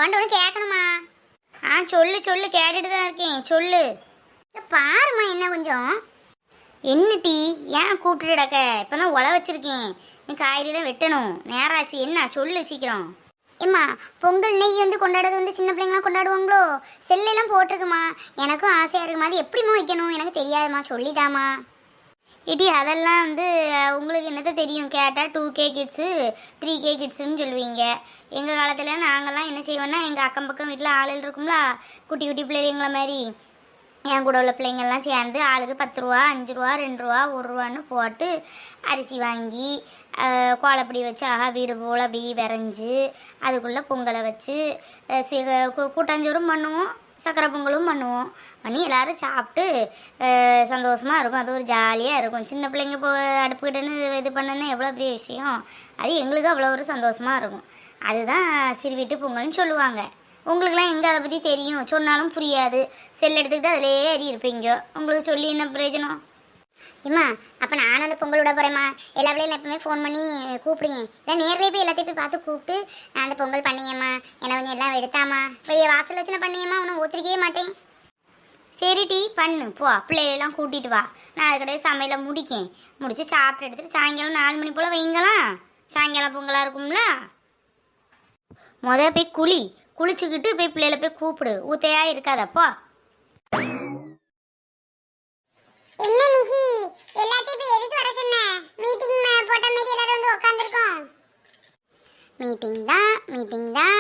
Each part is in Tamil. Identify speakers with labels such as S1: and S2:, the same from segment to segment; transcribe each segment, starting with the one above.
S1: ஒன்று கேட்கணுமா? சொல்லு சொல்லு, கேட்டுட்டு தான் இருக்கேன், சொல்லு. பாருமா என்ன கொஞ்சம். என்ன டீ, ஏன் கூப்பிட்டு கிடக்க? இப்போ தான் உழ வச்சிருக்கேன், நீ காய்கறிலாம் வெட்டணும், நேரம் ஆச்சு. என்ன சொல்லு சீக்கிரம். ஏம்மா, பொங்கல் நெய் வந்து கொண்டாடுறது வந்து சின்ன பிள்ளைங்களாம் கொண்டாடுவாங்களோ? செல்லெல்லாம் போட்டிருக்குமா, எனக்கும் ஆசையாக இருக்குமா. அது எப்படிமா வைக்கணும் எனக்கு தெரியாதுமா, சொல்லிதாம்மா. இடி அதெல்லாம் வந்து உங்களுக்கு என்னத்த தெரியும், கேட்டால் 2K கிட்ஸு 3K கிட்ஸுன்னு சொல்லுவீங்க. எங்கள் காலத்தில் நாங்கள்லாம் என்ன செய்வோன்னா, எங்கள் அக்கம் பக்கம் வீட்டில் ஆளுகள் இருக்கும்ல, குட்டி குட்டி பிள்ளைங்கள மாதிரி என் கூட உள்ள பிள்ளைங்கள்லாம் சேர்ந்து ஆளுக்கு 10 ரூபா 5 ரூபா 2 ரூபா 1 ரூபான்னு போட்டு அரிசி வாங்கி கோலப்பொடி வச்சு அழகாக வீடு போல் அப்படி விரைஞ்சி அதுக்குள்ளே பொங்கலை வச்சு கூட்டாஞ்சோறும் பண்ணுவோம், சக்கரை பொங்கலும் பண்ணுவோம். பண்ணி எல்லோரும் சாப்பிட்டு சந்தோஷமாக இருக்கும். அது ஒரு ஜாலியாக இருக்கும். சின்ன பிள்ளைங்க இப்போ அடுப்புக்கிட்டேன்னு இது பண்ணணுன்னா எவ்வளோ பெரிய விஷயம். அது எங்களுக்கு அவ்வளோ ஒரு சந்தோஷமாக இருக்கும். அதுதான் சிறுவீட்டு பொங்கல்னு சொல்லுவாங்க. உங்களுக்குலாம் எங்கே அதை பற்றி தெரியும், சொன்னாலும் புரியாது. செல் எடுத்துக்கிட்டு அதிலே ஏறி இருப்பீங்க. உங்களுக்கு சொல்லி என்ன பிரயோஜனம்? இம்மா, அப்போ நானும் அந்த பொங்கல் விட போகிறேம்மா. எல்லா பிள்ளைகளும் எப்பவுமே ஃபோன் பண்ணி கூப்பிடுங்க, இல்லை நேரிலே போய் எல்லாத்தையும் போய் பார்த்து கூப்பிட்டு நான் அந்த பொங்கல் பண்ணியம்மா, என்னை கொஞ்சம் எல்லாம் எடுத்தாம்மா, பெரிய வாசல் வச்சு நான் பண்ணியம்மா, ஒன்றும் ஊற்றிக்கவே மாட்டேன். சரி டீ, பண்ணு போ, பிள்ளைகளெல்லாம் கூட்டிகிட்டு வா. நான் அதுக்கடையே சமையலை முடித்து சாப்பிட்டு எடுத்துகிட்டு சாயங்காலம் 4 மணி போல் வைங்களாம். சாயங்காலம் பொங்கலாக இருக்கும்ல. போய் குளிச்சுக்கிட்டு போய் பிள்ளைகளை போய் கூப்பிடு, ஊத்தையா இருக்காதப்போ.
S2: என்ன நிகி, எல்லாத்தையும் போய் எதுக்கு வர சொன்ன? மீட்டிங் போட்ட மாதிரி எல்லாரும் வந்து உட்கார்ந்திருக்கோம்.
S1: மீட்டிங் தான்.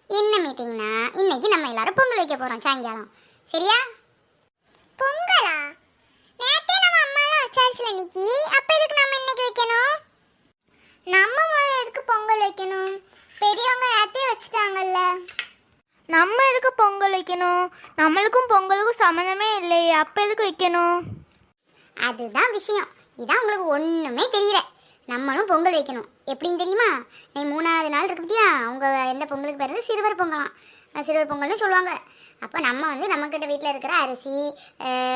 S1: என்ன மீட்டிங்னா, இன்னைக்கு நம்ம எல்லாரும் பொங்கல் வைக்க போறோம் சாயங்காலம். சரியா?
S2: பொங்கலா? நேத்தே நம்ம அம்மாலாம் வச்சாச்சுல நிக்கி, அப்ப எதுக்கு நம்ம இன்னைக்கு வைக்கணும்? நம்ம முதல்ல எதுக்கு பொங்கல் வைக்கணும்? பெரியவங்க நேத்தே வச்சுட்டாங்கல்ல.
S3: நம்ம எதுக்கு பொங்கல் வைக்கணும்? நம்மளுக்கும் பொங்கலுக்கும் சம்மந்தமே இல்லையே, அப்போ எதுக்கு வைக்கணும்?
S1: அதுதான் விஷயம். இதான் உங்களுக்கு ஒன்றுமே தெரியல. நம்மளும் பொங்கல் வைக்கணும். எப்படின்னு தெரியுமா? நீ 3ஆவது நாள் இருக்கு பத்தியா, அவங்க எந்த பொங்கலுக்கு பேர் சிறுவர் பொங்கலாம். சிறுவர் பொங்கல்னு சொல்லுவாங்க. அப்போ நம்ம வந்து நம்மக்கிட்ட வீட்டில் இருக்கிற அரிசி,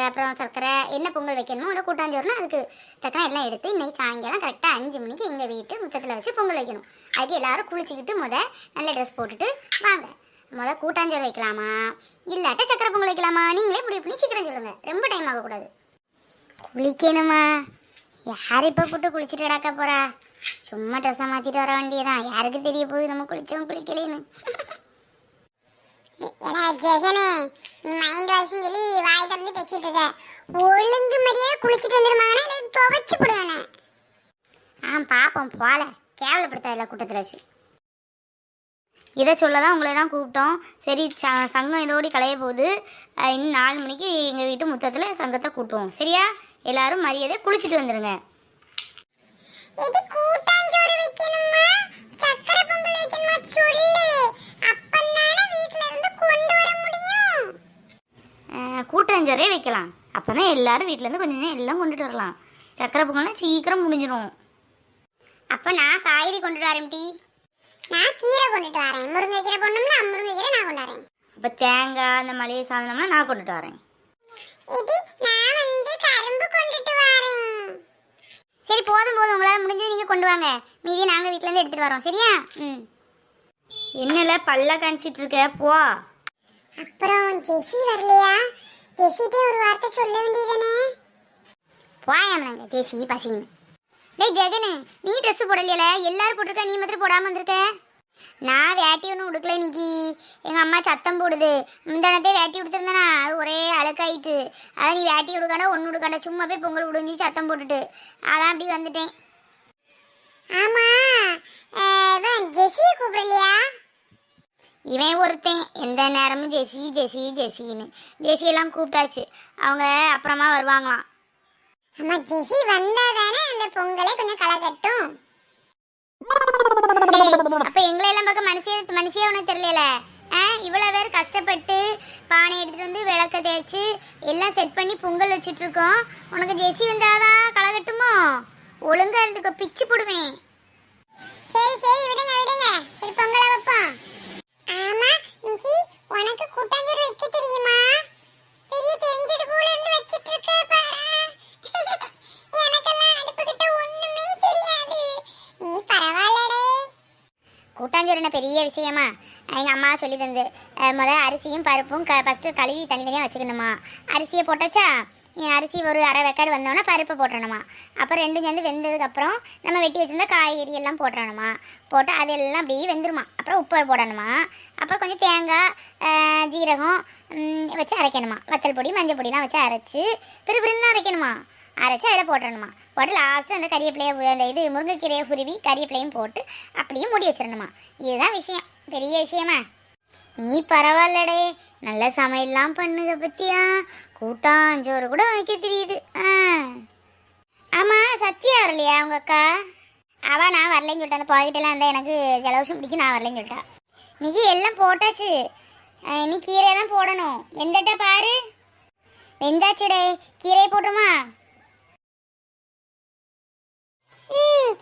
S1: அப்புறம் சர்க்கரை, என்ன பொங்கல் வைக்கணுமோ இல்லை கூட்டாஞ்சோறுனா அதுக்கு தக்கன எல்லாம் எடுத்து இன்னைக்கு சாயங்காலம் கரெக்டாக 5 மணிக்கு எங்கள் வீட்டு முத்தத்தில் வச்சு பொங்கல் வைக்கணும். அதுக்கு எல்லாரும் குளிச்சுக்கிட்டு நல்ல ட்ரெஸ் போட்டுட்டு வாங்க. கூட்டாஞ்சோறு வைக்கலாமா இல்லாட்ட சக்கரை பொங்கல் வைக்கலாமா? நீங்களே முடிவு பண்ணி சீக்கிரம் சொல்லுங்க, ரொம்ப டைம் ஆகக்கூடாது. குளிக்கணுமா? யார் இப்போ போட்டு குளிச்சுட்டு கிடக்க போறா? சும்மா ட்ரெஸ்ஸை மாற்றிட்டு வர வேண்டியதான். யாருக்கு தெரிய போகுது நம்ம குளிச்சோம் குளிக்கலேன்னு.
S2: ஜெகனே, நீ மைண்ட் வாய்ஸ்னு சொல்லி வாய் திறந்து பேசிட்டு இருக்க. ஒழுங்கு மாதிரியே குளிச்சுட்டு வந்துருமாங்கன்னா துவைச்சு போடுவேனே.
S1: பாப்போம், போல கேவலப்படுத்தாத கூட்டத்தில் வச்சு. இதை சொல்ல தான் உங்களை தான் கூப்பிட்டோம். சரி, சங்கம் இதோடி களைய போகுது. இன்னும் 4 மணிக்கு எங்கள் வீட்டு முத்தத்தில் சங்கத்தை கூட்டுவோம். சரியா? எல்லாரும் மரியாதை குளிச்சுட்டு வந்துடுங்க.
S2: இது கூட்டாஞ்சோறு வைக்கணுமா, சக்கரை பொங்கல் வைக்கணுமா சொல்லு. அப்பந்தானே வீட்ல இருந்து கொண்டு வர முடியும்.
S1: கூட்டாஞ்சோறே வைக்கலாம். அப்போ தான் எல்லாரும் வீட்டிலேருந்து கொஞ்சம் எல்லாம் கொண்டுட்டு வரலாம். சக்கரை பொங்கல்னா சீக்கிரம் முடிஞ்சிடும். அப்போ நான் காய்கறி கொண்டுட்டு வரேன் டீ.
S2: நான் கீரை கொண்டுட்டு வரேன். முருங்கைக்கீரை போடணும்னா முருங்கைக்கீரை நான் கொண்டு வரேன்.
S1: இப்போ தேங்காய் அந்த மளிகை சாதனம்னா நான் கொண்டுட்டு வரேன்.
S2: இது நான் வந்து கரும்பு கொண்டுட்டு வரேன்.
S1: சரி, போதும் உங்களால் முடிஞ்சது நீங்கள் கொண்டு வாங்க. மீதி நாங்கள் வீட்டிலேருந்து எடுத்துகிட்டு வரோம். சரியா? என்னல பல்ல காணிச்சிட்டு இருக்க, போ.
S2: அப்புறம் ஜெசி வரலையா? ஜெசிட்டே ஒரு வார்த்தை சொல்ல வேண்டியதானே?
S1: போயாமங்க ஜெசி பசின்னு. டேய் ஜெகனு, நீ ட்ரெஸ் போடலையில, எல்லாரும் போட்டிருக்க, நீ மாத்திரம் போடாமல் வந்திருக்க. நான் வேட்டி ஒன்றும் உடுக்கல இன்னைக்கு. எங்கள் அம்மா சத்தம் போடுது. முந்தானத்தே வேட்டி உடுத்துருந்தேனா, அது ஒரே அழுக்காயிட்டு. அதான் நீ வேட்டி உடுக்காண்டா ஒன்று உடுக்காண்டா சும்மா போய் பொங்கல் உடுஞ்சி சத்தம் போட்டுட்டு அதான் அப்படி வந்துட்டேன்.
S2: ஆமா, ஜெசியை கூப்பிடலையா?
S1: இவன் ஒருத்தன் எந்த நேரமும் ஜெசின்னு. ஜெசியெல்லாம் கூப்பிட்டாச்சு, அவங்க அப்புறமா வருவாங்களாம்.
S2: அம்மா, ஜெசி வந்தாதானே அந்த பொங்கலை கொஞ்சம் கலக்கட்டும்.
S1: அப்ப எங்களை எல்லாம் பார்க்க மனுஷியே உனக்கு தெரியல. இவ்வளவு பேர் கஷ்டப்பட்டு பானை எடுத்துட்டு வந்து விளக்க தேய்ச்சி எல்லாம் செட் பண்ணி பொங்கல் வச்சுட்டு இருக்கோம். உனக்கு ஜெசி வந்தாதான் கலகட்டுமோ? ஒழுங்கா இருந்துக்க, பிச்சு போடுவேன்.
S2: சரி விடுங்க. சரி, பொங்கலை வைப்போம். ஆமா நிகி, உனக்கு கூட்டாஞ்சோறு வைக்க தெரியுமா? பெரிய தெரிஞ்சது போல இருந்து வச்சிட்டு இருக்க பாரு. எனக்கெல்லாம் அடுப்பு கிட்ட ஒண்ணுமே தெரியாது. நீ பரவாயில்லடே.
S1: கூட்டாஞ்சோறு என்ன பெரிய விஷயமா எங்கள் அம்மா சொல்லி தந்து முதல்ல அரிசியும் பருப்பும் ஃபஸ்ட்டு கழுவி தனித்தனியாக வச்சுக்கணுமா. அரிசியை போட்டாச்சா, அரிசி ஒரு அரை வெக்காடு வந்தோடனே பருப்பு போட்டுறணுமா. அப்புறம் ரெண்டும் சேர்ந்து வெந்ததுக்கப்புறம் நம்ம வெட்டி வச்சுருந்தா காய்கறி எல்லாம் போட்டுறணுமா. போட்டு அதெல்லாம் அப்படியே வெந்துருமா. அப்புறம் உப்பு போடணுமா. அப்புறம் கொஞ்சம் தேங்காய் ஜீரகம் வச்சு அரைக்கணுமா. வத்தல் பொடி மஞ்சள் பொடிலாம் வச்சு அரைச்சி பிறுபிறுன்னு அரைக்கணுமா. அரைச்சி அதில் போட்டுறணுமா. போட்டு லாஸ்ட்டு அந்த கறிவேப்பிலையை அந்த இது முருங்கைக்கீரையை உருவி கறிவேப்பிலையும் போட்டு அப்படியே மூடி வச்சிடணுமா. இதுதான் விஷயம், பெரிய விஷயமா. நீ பரவாயில்லடே, நல்ல சமையல்லாம் பண்ணுத பத்தியா. கூட்டாஞ்சோறு கூட வைக்க தெரியுது. ஆமாம், சத்யா வரலையா உங்கள் அக்கா? அவள் நான் வரலைன்னு சொல்லிட்டேன். அந்த பாக்கெட்டெல்லாம் இருந்தால் எனக்கு ஜலதோஷம் பிடிக்கும், நான் வரலைன்னு சொல்லிட்டேன். இன்னைக்கு எல்லாம் போட்டாச்சு, நீ கீரை தான் போடணும். வெந்தட்ட பாரு, வெந்தாச்சுடே. கீரையை போட்டுமா?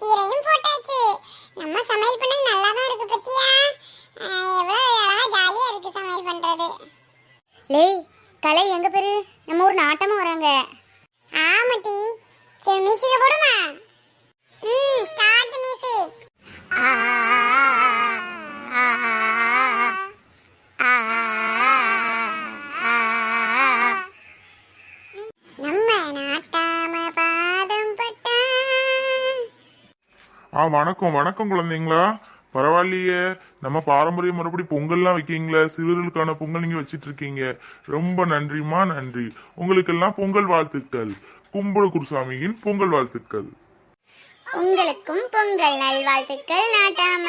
S2: கீரையும் போட்டாச்சு. நம்ம சமையல் பண்ண நல்லா தான் இருக்கு பத்தியா. எவ்வளோ அழகா ஜாலியா இருக்கு சமையல் பண்றது.
S1: லேய் கலை எங்க பேரு? நம்ம ஊர் நாட்டமும் வராங்க.
S2: ஆமாட்டி, சரி மியூசிக்க போடுமா? Start music. நம்ம நாட்டாம பாதம் பட்டா.
S4: வணக்கம் வணக்கம் குழந்தைங்களா. பரவாயில்லையே, நம்ம பாரம்பரிய முறைப்படி பொங்கல்லாம் வைக்கீங்களே, சிறுவர்களுக்கான பொங்கல் நீங்க வச்சிட்டு இருக்கீங்க. ரொம்ப நன்றிமா, நன்றி. உங்களுக்கெல்லாம் பொங்கல் வாழ்த்துக்கள். கும்பல குருசாமியின் பொங்கல் வாழ்த்துக்கள்.
S1: உங்களுக்கும் பொங்கல் நல்வாழ்த்துக்கள் நாட்டாம.